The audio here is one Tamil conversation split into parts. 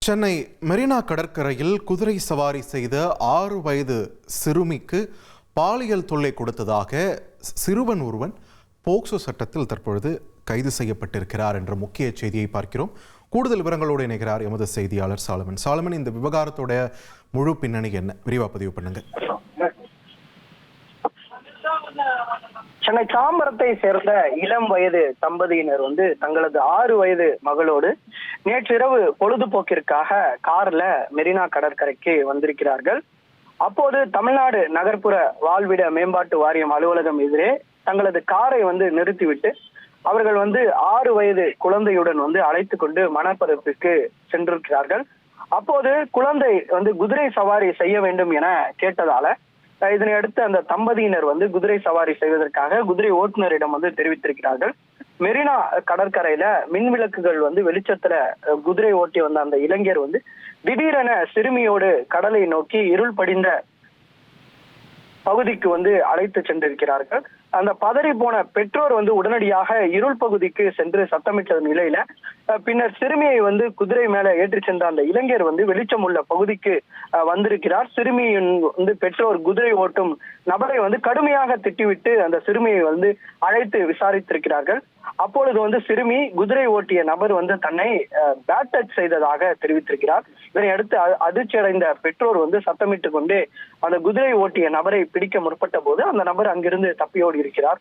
சென்னை மெரினா கடற்கரையில் குதிரை சவாரி செய்த 6 வயது சிறுமிக்கு பாலியல் தொல்லை கொடுத்ததாக சிறுவன் ஒருவன் போக்சோ சட்டத்தில் தற்பொழுது கைது செய்யப்பட்டிருக்கிறார் என்ற முக்கிய செய்தியை பார்க்கிறோம். கூடுதல் விவரங்களோடு இணைகிறார் எமது செய்தியாளர் சாலமன். சாலமன், இந்த விவகாரத்தோட முழு பின்னணி என்ன? விரிவா பதிவு பண்ணுங்க. சென்னை தாம்பரத்தை சேர்ந்த இளம் வயது தம்பதியினர் தங்களது 6 வயது மகளோடு நேற்றிரவு பொழுதுபோக்கிற்காக கார்ல மெரினா கடற்கரைக்கு வந்திருக்கிறார்கள். அப்போது தமிழ்நாடு நகர்ப்புற வாழ்விட மேம்பாட்டு வாரியம் அலுவலகம் எதிரே தங்களது காரை நிறுத்திவிட்டு அவர்கள் 6 வயது குழந்தையுடன் அழைத்து கொண்டு மணப்பரப்புக்கு சென்றிருக்கிறார்கள். அப்போது குழந்தை குதிரை சவாரி செய்ய வேண்டும் என கேட்டதால இதனை அடுத்து அந்த தம்பதியினர் குதிரை சவாரி செய்வதற்காக குதிரை ஓட்டுநரிடம் தெரிவித்திருக்கிறார்கள். மெரினா கடற்கரையில மின் விளக்குகள் வெளிச்சத்துல குதிரை ஓட்டி வந்த அந்த இளைஞர் திடீரென சிறுமியோடு கடலை நோக்கி இருள் படிந்த பகுதிக்கு அழைத்து சென்றிருக்கிறார்கள். அந்த பதறி போன பெற்றோர் உடனடியாக இருள் பகுதிக்கு சென்று சத்தமிட்ட நிலையில பின்னர் சிறுமியை குதிரை மேல ஏற்றி சென்ற அந்த இளைஞர் வெளிச்சம் உள்ள பகுதிக்கு வந்திருக்கிறார். சிறுமியின் பெற்றோர் குதிரை ஓட்டும் நபரை கடுமையாக திட்டிவிட்டு அந்த சிறுமியை அழைத்து விசாரித்திருக்கிறார்கள். அப்பொழுது சிறுமி குதிரை ஓட்டிய நபர் தன்னை பேட் டச் செய்ததாக தெரிவித்திருக்கிறார். இதனை அடுத்து அதிர்ச்சி அடைந்த பெற்றோர் சத்தமிட்டு கொண்டே அந்த குதிரை ஓட்டிய நபரை பிடிக்க முற்பட்ட போது அந்த நபர் அங்கிருந்து தப்பியோடி இருக்கிறார்.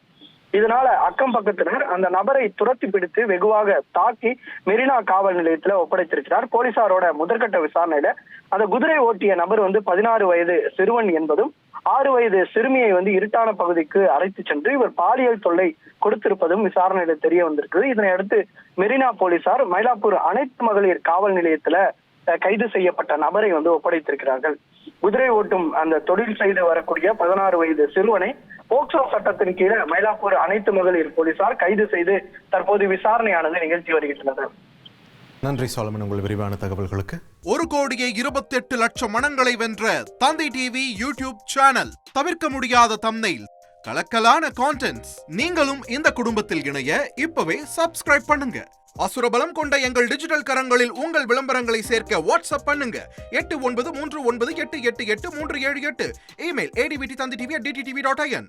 இதனால அக்கம் பக்கத்தினர் அந்த நபரை துரத்தி பிடித்து வெகுவாக தாக்கி மெரினா காவல் நிலையத்துல ஒப்படைத்திருக்கிறார். போலீசாரோட முதற்கட்ட விசாரணையில அந்த குதிரை ஓட்டிய நபர் 16 வயது சிறுவன் என்பதும் 6 வயது சிறுமியை இருட்டான பகுதிக்கு அழைத்து சென்று இவர் பாலியல் தொல்லை கொடுத்திருப்பதும் விசாரணையில தெரிய வந்திருக்குது. இதனை அடுத்து மெரினா போலீசார் மயிலாப்பூர் அனைத்து மகளிர் காவல் நிலையத்துல கைது செய்யப்பட்ட நபரை ஒப்படைத்திருக்கிறார்கள். குதிரை ஓட்டும் அந்த தொழில் செய்து வரக்கூடிய 16 வயது சிறுவனை போக்சோ சட்டத்தின் கீழே மயிலாப்பூர் அனைத்து மகளிர் போலீசார் கைது செய்து தற்போது விசாரணையானது நிகழ்த்தி வருகின்றனர். நன்றி சாலமன், உங்கள் விரிவான தகவல்களுக்கு. 1,28,00,000 மனங்களை வென்ற தந்தி டிவி யூடியூப் சேனல். தவிர்க்க முடியாத தம்ப்நெயில், கலக்கலான கான்டென்ட்ஸ். நீங்களும் இந்த குடும்பத்தில் இணைய இப்பவே சப்ஸ்கிரைப் பண்ணுங்க. அசுரபலம் கொண்ட எங்கள் டிஜிட்டல் கரங்களில் உங்கள் விளம்பரங்களை சேர்க்க வாட்ஸ்அப் பண்ணுங்க. 8939888378. Email advtthanditv@dttv.in.